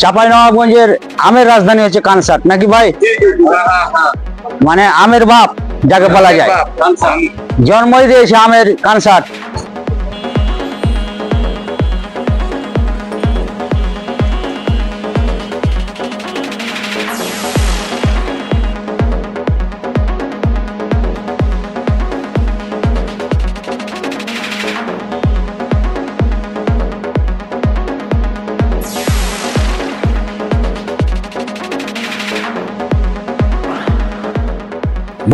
চাঁপাইনবাবগঞ্জের আমের রাজধানী হচ্ছে কানসাট নাকি ভাই? মানে আমের বাপ যাকে বলা যায়, জন্মই দিয়েছে আমের কানসাট।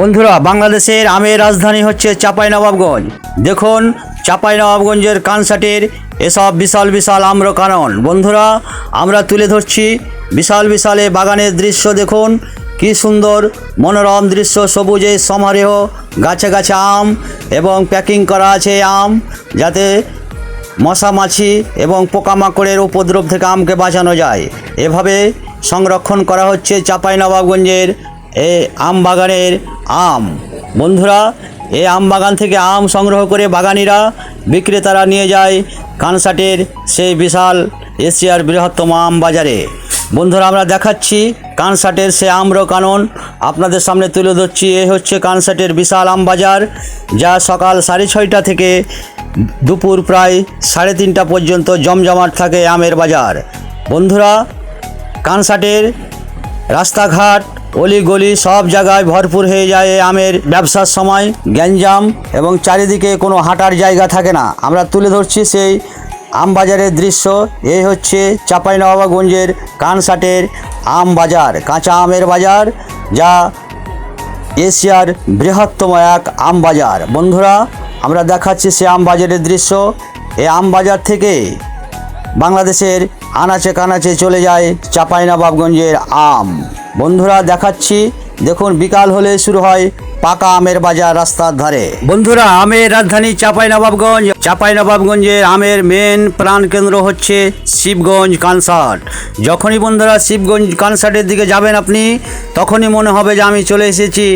বন্ধুরা, বাংলাদেশের আমের রাজধানী হচ্ছে চাঁপাইনবাবগঞ্জ। দেখুন চাঁপাইনবাবগঞ্জের কানসাটের এসব বিশাল বিশাল আম্রকানন। বন্ধুরা, আমরা তুলে ধরছি বিশাল বিশাল এই বাগানের দৃশ্য। দেখুন কি সুন্দর মনোরম দৃশ্য, সবুজে সমারোহ, গাছে গাছে আম এবং প্যাকিং করা আছে আম, যাতে মশা মাছি এবং পোকামাকড়ের উপদ্রব থেকে আমকে বাঁচানো যায়। এভাবে সংরক্ষণ করা হচ্ছে চাঁপাইনবাবগঞ্জের এই আম বাগানের আম। বন্ধুরা, এই আম বাগান থেকে আম সংগ্রহ করে বাগানিরা বিক্রেতারা নিয়ে যায় কানসাটের সেই বিশাল এশিয়ার বৃহত্তম আম বাজারে। বন্ধুরা, আমরা দেখাচ্ছি কানসাটের সে আম্রকানন আপনাদের সামনে তুলে ধরছি। এই হচ্ছে কানসাটের বিশাল আম বাজার, যা সকাল 6:30 থেকে দুপুর প্রায় 3:30 পর্যন্ত জমজমাট থাকে আমের বাজার। বন্ধুরা, কানসাটের রাস্তাঘাট অলিগলি সব জায়গায় ভরপুর হয়ে যায় এই আমের ব্যবসার সময়, গ্যাঞ্জাম এবং চারিদিকে কোনো হাঁটার জায়গা থাকে না। আমরা তুলে ধরছি সেই আম বাজারের দৃশ্য। এই হচ্ছে চাঁপাইনবাবগঞ্জের কানসাটের আম বাজার, কাঁচা আমের বাজার, যা এশিয়ার বৃহত্তম এক আম বাজার। বন্ধুরা, আমরা দেখাচ্ছি সে আম বাজারের দৃশ্য। এই আম বাজার থেকে বাংলাদেশের আনাচে কানাচে চলে যায় চাঁপাইনবাবগঞ্জের আম। বন্ধুরা, দেখাচ্ছি দেখুন বিকাল হলে শুরু হয় পাকা আমের বাজার রাস্তার ধারে। বন্ধুরা, আমের রাজধানী চাঁপাইনবাবগঞ্জ। চাঁপাইনবাবগঞ্জের আমের মেন প্রাণকেন্দ্র হচ্ছে শিবগঞ্জ কানসাট। যখনই বন্ধুরা শিবগঞ্জ কানসাটের দিকে যাবেন আপনি, তখনই মনে হবে যে আমি চলে এসেছি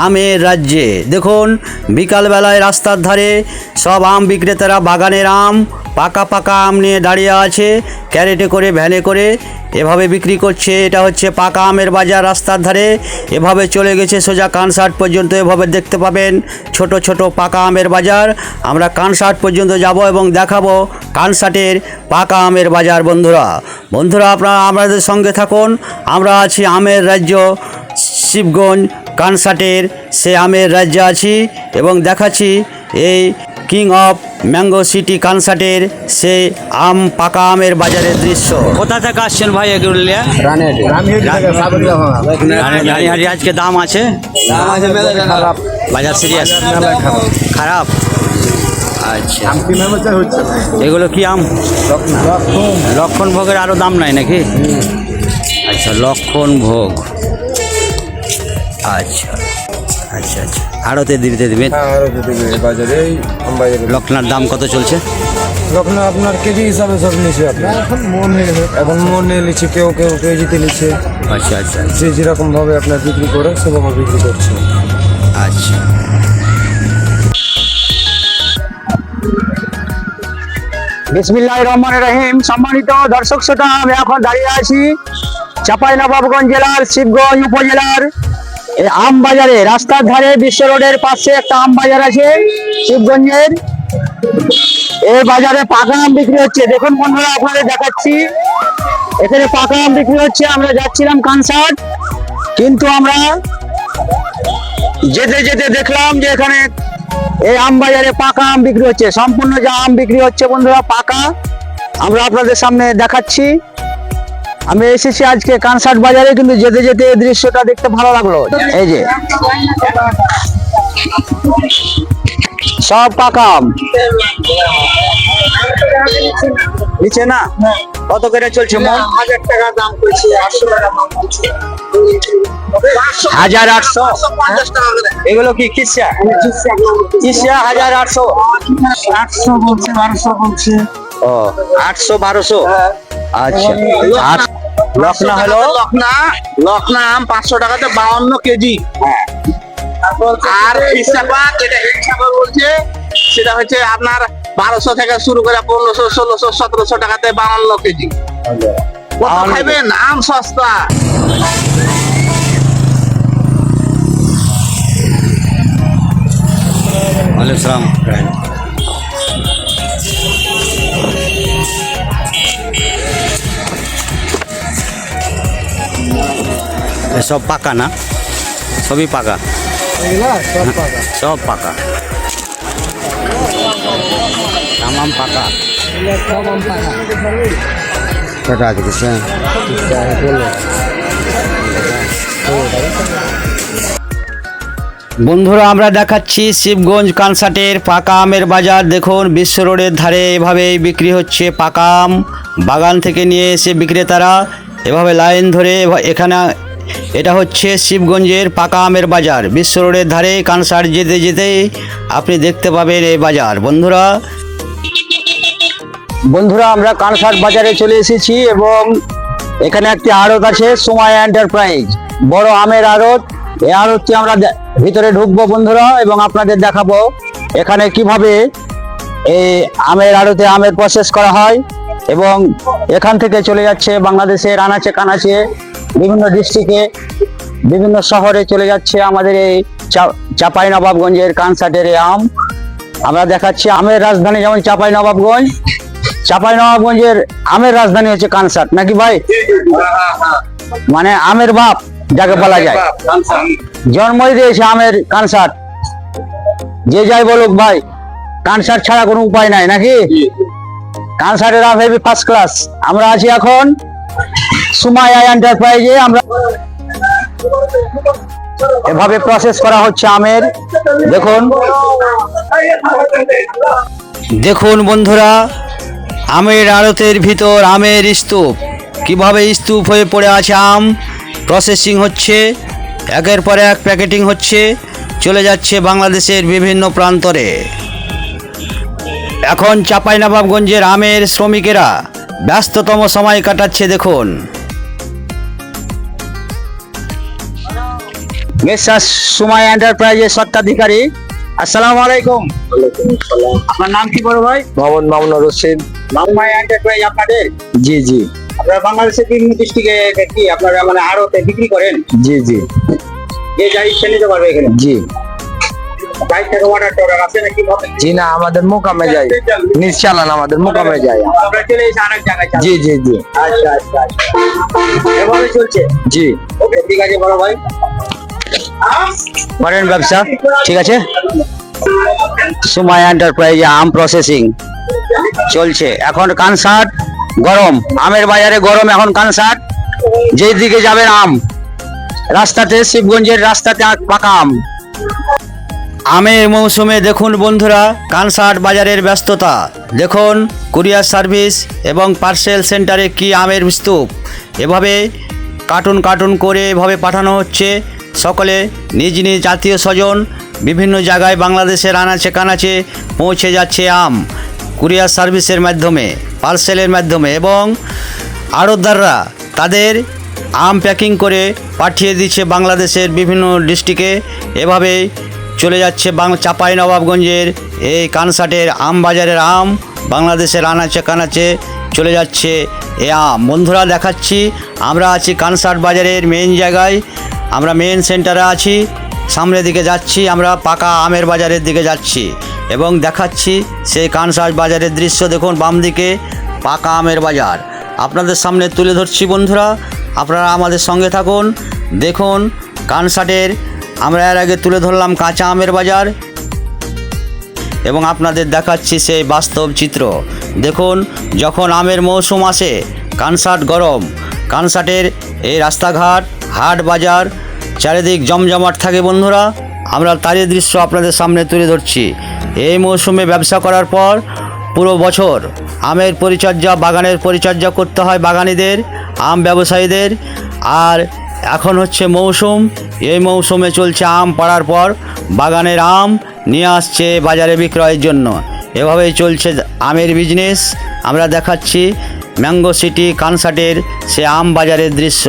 আমের রাজ্যে। দেখুন বিকালবেলায় রাস্তার ধারে সব আম বিক্রেতারা বাগানের আম, পাকা পাকা আম নিয়ে দাঁড়িয়ে আছে, ক্যারেটে করে ভ্যানে করে এভাবে বিক্রি করছে। এটা হচ্ছে পাকা আমের বাজার রাস্তার ধারে। এভাবে চলে গেছে সোজা কানসাট পর্যন্ত। এভাবে দেখতে পাবেন ছোট ছোট পাকা আমের বাজার। আমরা কানসাট পর্যন্ত যাব এবং দেখাবো কানসাটের পাকা আমের বাজার। বন্ধুরা আপনারা আমাদের সঙ্গে থাকুন। আমরা আছি আমের রাজ্য শিবগঞ্জ কানসাটের সে আমের রাজ্যে আছি এবং দেখাচ্ছি এই কিং অফ ম্যাঙ্গো সিটি কানসাটের সেই আম পাকা আমের বাজারের দৃশ্য। কোথা থেকে আসছেন ভাই এগুলো? রানীহাটি। আজকে দাম আছে? বাজার সিরিয়াস খারাপ। আচ্ছা, এগুলো কি আম? লক্ষণ ভোগের আরও দাম নাই নাকি? আচ্ছা, লক্ষণ ভোগ। আচ্ছা আচ্ছা আচ্ছা, আড়তে দিতে দেবেন? লক্ষণার দাম কত চলছে? লক্ষণ আপনার কেজি হিসাবে সব নিচ্ছে, আপনার এখন মন নিয়ে নিচ্ছে, কেউ কেউ কেজিতে নিচ্ছে। আচ্ছা আচ্ছা, যে যেরকমভাবে আপনার বিক্রি করে সেভাবে বিক্রি করছে। আচ্ছা, বিসমিল্লাহির রহমানির রহিম। সম্মানিত দর্শক শ্রোতা, আমি এখন দাঁড়িয়ে আছি চাঁপাইনবাবগঞ্জ জেলার শিবগঞ্জ উপজেলার এই আম বাজারে। রাস্তার ধারে বিশ্ব রোডের পাশে একটা আম বাজার আছে শিবগঞ্জের। এই বাজারে পাকা আম বিক্রি হচ্ছে। দেখুন বন্ধুরা, আপনাদের দেখাচ্ছি এখানে পাকা আম বিক্রি হচ্ছে। আমরা যাচ্ছিলাম কানসাট, কিন্তু আমরা যেতে যেতে দেখলাম যে এখানে এই আম বাজারে পাকা আম বিক্রি হচ্ছে। সম্পূর্ণ যা আম বিক্রি হচ্ছে বন্ধুরা পাকা। আমরা আপনাদের সামনে দেখাচ্ছি। আমি এসেছি আজকে কানসাট বাজারে, কিন্তু যেতে যেতে এই দৃশ্যটা দেখতে ভালো লাগলো। এই যে সব পাকা আম নিচে না, কত করে চলছে? 1000 টাকা দাম করছে, 800 টাকা দাম করছে, 1800। এগুলো কি কিসা? 1800। 800 বলছে, 1200 বলছে। ও 800 1200। আচ্ছা, আর লখনা হলো? লখনা আম 500 টাকাতে 52 কেজি। আর হিসাবাত যেটা হিসাবা বলছে সেটা হচ্ছে আপনার 1200 থেকে শুরু করে 1500 1600 1700 টাকাতে 52 কেজি। কত আম নেবে। খাইবেন? আম সস্তা। ওয়ালাইকুম সালাম। সব পাকা না? সবই পাকা, সব পাকা, তামাম পাকা। কটা আছে কিছু? বন্ধুরা আমরা দেখাচ্ছি শিবগঞ্জ কানসাটের পাকা আমের বাজার। দেখুন বিশ্ব রোডের ধারে এভাবেই বিক্রি হচ্ছে পাকা আম। বাগান থেকে নিয়ে এসে বিক্রেতারা এভাবে লাইন ধরে এখানে, এটা হচ্ছে শিবগঞ্জের পাকা আমের বাজার। বিশ্ব রোডের ধারে কানসাট যেতে যেতেই আপনি দেখতে পাবেন এই বাজার। বন্ধুরা আমরা কানসাট বাজারে চলে এসেছি এবং এখানে একটি আড়ত আছে, সময় এন্টারপ্রাইজ, বড় আমের আড়ত। এই আড়তটি আমরা ভিতরে ঢুকবো বন্ধুরা এবং আপনাদের দেখাবো এখানে কিভাবে এই আমের আড়তে আমের প্রসেস করা হয় এবং এখান থেকে চলে যাচ্ছে বাংলাদেশের আনাচে কানাচে বিভিন্ন ডিস্ট্রিক্টে, বিভিন্ন শহরে চলে যাচ্ছে আমাদের এই চাঁপাইনবাবগঞ্জের কানসাটের এই আম। আমরা দেখাচ্ছি আমের রাজধানী যেমন চাঁপাইনবাবগঞ্জ, চাঁপাইনবাবগঞ্জের আমের রাজধানী হচ্ছে কানসাট, নাকি ভাই? মানে আমের বাপ যাকে বলা যায়, জন্মই দিয়েছে আমের কানসাট। যে যাই বলুক ভাই, কানসাট ছাড়া কোনো উপায় নাই, নাকি? কানসাটের আম হেভি ফার্স্ট ক্লাস। আমরা আছি এখন সুমাইয়া এন্টারপ্রাইজে। আমরা এভাবে প্রসেস করা হচ্ছে আমের। দেখুন বন্ধুরা, আমের আড়তের ভিতর আমের স্তূপ, কিভাবে স্তূপ হয়ে পড়ে আছে আম। প্রসেসিং হচ্ছে, একের পর এক প্যাকেটিং হচ্ছে, চলে যাচ্ছে বাংলাদেশের বিভিন্ন প্রান্তরে। এখন চাঁপাইনবাবগঞ্জের আমের শ্রমিকেরা ব্যস্ততম সময় কাটাচ্ছে। দেখুন মিস্টার সুমাইয়া এন্টারপ্রাইজের স্বত্বাধিকারী, আসসালামু আলাইকুম। আপনার নাম কি বড় ভাই? মোহাম্মদ মামুনুর রশিদ। সুমাইয়া এন্টারপ্রাইজ আপনাদের? জি জি আপনারা বাংলাদেশের বিভিন্ন ডিস্ট্রিক্টে কি আপনারা মানে আড়তে বিক্রি করেন? জি জি যে যাই ইচ্ছা নিতে পারবে এখানে? জি বাইক থেকে অর্ডার আছে নাকি? জি না, আমাদের মোকামে যায়, নিজ চালান আমাদের মোকামে যায়। আমরা চলে এসে অনেক জায়গায় জি জি জি আচ্ছা আচ্ছা আচ্ছা, এভাবে চলছে। জি ওকে, ঠিক আছে বড় ভাই, করেন ব্যবসা, ঠিক আছে। সুমাইয়া এন্টারপ্রাইজে আম প্রসেসিং চলছে। এখন কানসাট গরম, আমের বাজারে গরম এখন কানসাট। যেই দিকে যাবেন আম, রাস্তাতে, শিবগঞ্জের রাস্তাতে পাকা আম। আমের মৌসুমে দেখুন বন্ধুরা কানসাট বাজারের ব্যস্ততা। দেখুন কুরিয়ার সার্ভিস এবং পার্সেল সেন্টারে কি আমের স্তূপ, এভাবে কার্টুন কার্টুন করে এভাবে পাঠানো হচ্ছে। সকলে নিজ নিজ আত্মীয় স্বজন বিভিন্ন জায়গায় বাংলাদেশের আনাচে কানাচে পৌঁছে যাচ্ছে আম কুরিয়ার সার্ভিসের মাধ্যমে, পার্সেলের মাধ্যমে, এবং আড়তদাররা তাদের আম প্যাকিং করে পাঠিয়ে দিচ্ছে বাংলাদেশের বিভিন্ন ডিস্ট্রিক্টে। এভাবে চলে যাচ্ছে চাঁপাইনবাবগঞ্জের এই কানসাটের আম বাজারের আম বাংলাদেশের আনাচে কানাচে চলে যাচ্ছে এ আম। বন্ধুরা দেখাচ্ছি, আমরা আছি কানসাট বাজারের মেন জায়গায়, আমরা মেন সেন্টারে আছি। সামনের দিকে যাচ্ছি, আমরা পাকা আমের বাজারের দিকে যাচ্ছি এবং দেখাচ্ছি সেই কানসাট বাজারের দৃশ্য। দেখুন বাম দিকে পাকা আমের বাজার আপনাদের সামনে তুলে ধরছি। বন্ধুরা আপনারা আমাদের সঙ্গে থাকুন। দেখুন কানসাটের আমরা এর আগে তুলে ধরলাম কাঁচা আমের বাজার এবং আপনাদের দেখাচ্ছি সেই বাস্তব চিত্র। দেখুন যখন আমের মৌসুম আসে কানসাট গরম, কানসাটের এই রাস্তাঘাট, হাট বাজার চারিদিক জমজমাট থাকে। বন্ধুরা আমরা তারই দৃশ্য আপনাদের সামনে তুলে ধরছি। এই মৌসুমে ব্যবসা করার পর পুরো বছর আমের পরিচর্যা, বাগানের পরিচর্যা করতে হয় বাগানীদের, আম ব্যবসায়ীদের। আর এখন হচ্ছে মৌসুম, এই মৌসুমে চলছে আম পাড়ার পর বাগানের আম নিয়ে আসছে বাজারে বিক্রয়ের জন্য। এভাবেই চলছে আমের বিজনেস। আমরা দেখাচ্ছি ম্যাঙ্গো সিটি কানসাটের সে আম বাজারের দৃশ্য।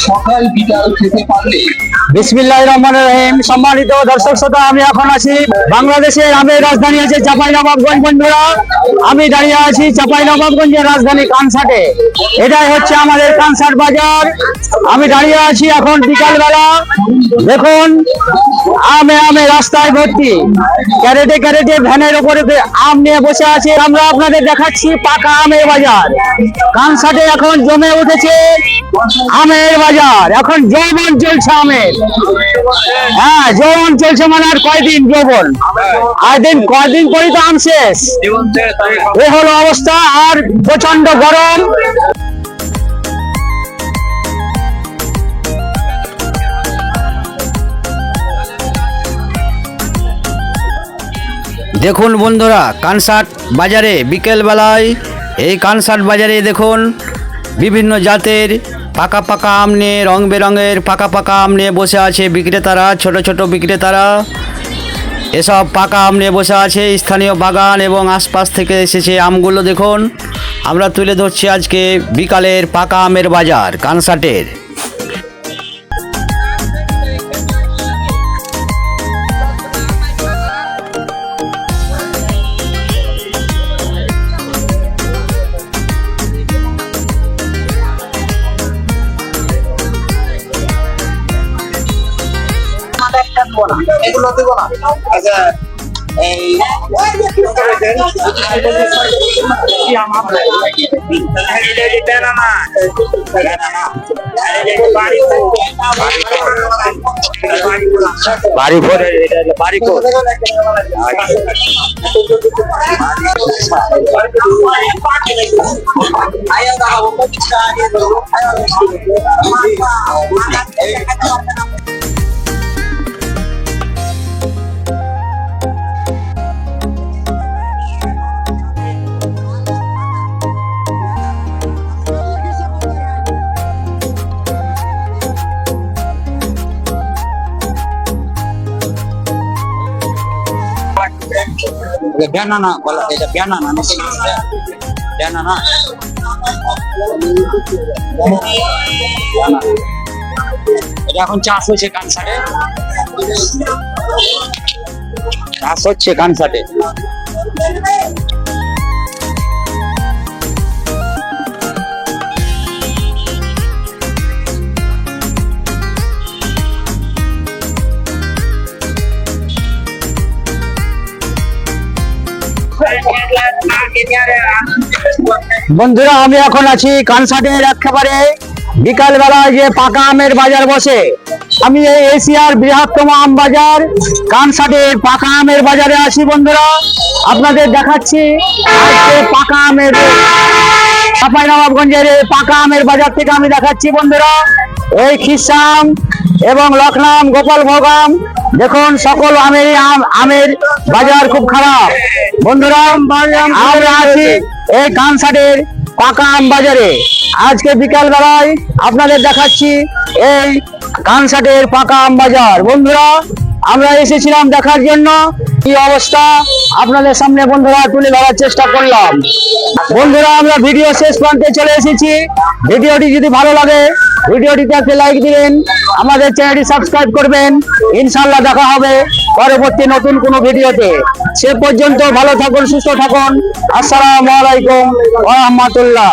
সকাল সকাল বিকাল খেতে পারলে। বিসমিল্লাহির রহমানির রহিম। সম্মানিত দর্শক শ্রোতা, আমি এখন আছি বাংলাদেশের আমের রাজধানী আছে চাঁপাইনবাবগঞ্জ। বন্ধুরা, আমি দাঁড়িয়ে আছি চাঁপাইনবাবগঞ্জের রাজধানী কানসাটে। এটাই হচ্ছে আমাদের কানসাট বাজার। আমি দাঁড়িয়ে আছি এখন বিকালবেলা। দেখুন, আমে রাস্তায় ভর্তি, ক্যারেটে ক্যারেটে ভ্যানের উপরে আম নিয়ে বসে আছে। আমরা আপনাদের দেখাচ্ছি পাকা আমের বাজার। কানসাটে এখন জমে উঠেছে আমের বাজার। এখন যৌবন চলছে আমের। হ্যাঁ, যৌবন চলছে মানে আর কয়দিন যৌবন, আর কয়দিন পরই তো আম শেষ। এ হলো অবস্থা। আর প্রচন্ড গরম। দেখুন বন্ধুরা, কানসাট বাজারে বিকেল বেলায় এই কানসাট বাজারে দেখুন বিভিন্ন জাতের পাকা পাকা আম নিয়ে, রং বেরঙের পাকা পাকা আম নিয়ে বসে আছে বিক্রেতারা, ছোট ছোট বিক্রেতারা। এসব পাকা আম নিয়ে বসে আছে। স্থানীয় বাগান এবং আশপাশ থেকে এসেছে আমগুলো। দেখুন, আমরা তুলে ধরছি আজকে বিকালের পাকা আমের বাজার কানসাটের। এগুলো দেবো না। আচ্ছা, এই বাড়ি ভোরে বাড়ি ব্যানানা বলা, এটা ব্যানানা না, ব্যানানা। এটা এখন চাষ হচ্ছে কানসাটে, চাষ হচ্ছে কানসাটে। বন্ধুরা, আমি এখন আছি কানসাটের একেবারে বিকাল বেলায় যে পাকা আমের বাজার বসে। আমি এই এশিয়ার বৃহত্তম আম বাজার কানসাটের পাকা আমের বাজারে আছি। বন্ধুরা, আপনাদের দেখাচ্ছি আজকে পাকা আমের চাঁপাইনবাবগঞ্জের এই পাকা আমের বাজার থেকে আমি দেখাচ্ছি। বন্ধুরা, এই খিসাম এবং লখনাম, গোপালভোগ আম, দেখুন সকল আমের বাজার খুব খারাপ। বন্ধুরা, আমরা আছি এই কানসাটের পাকা আম বাজারে। আজকে বিকাল বেলায় আপনাদের দেখাচ্ছি এই কানসাটের পাকা আম বাজার। বন্ধুরা, আমরা এসেছিলাম দেখার জন্য কি অবস্থা আপনাদের সামনে বন্ধুরা তুলে ধরার চেষ্টা করলাম। বন্ধুরা, আমরা ভিডিও শেষ প্রান্তে চলে এসেছি। ভিডিওটি যদি ভালো লাগে ভিডিওটিতে একটা লাইক দিবেন, আমাদের চ্যানেলটি সাবস্ক্রাইব করবেন। ইনশাআল্লাহ দেখা হবে পরবর্তী নতুন কোনো ভিডিওতে। সে পর্যন্ত ভালো থাকুন, সুস্থ থাকুন। আসসালামু আলাইকুম ওয়া রাহমাতুল্লাহ।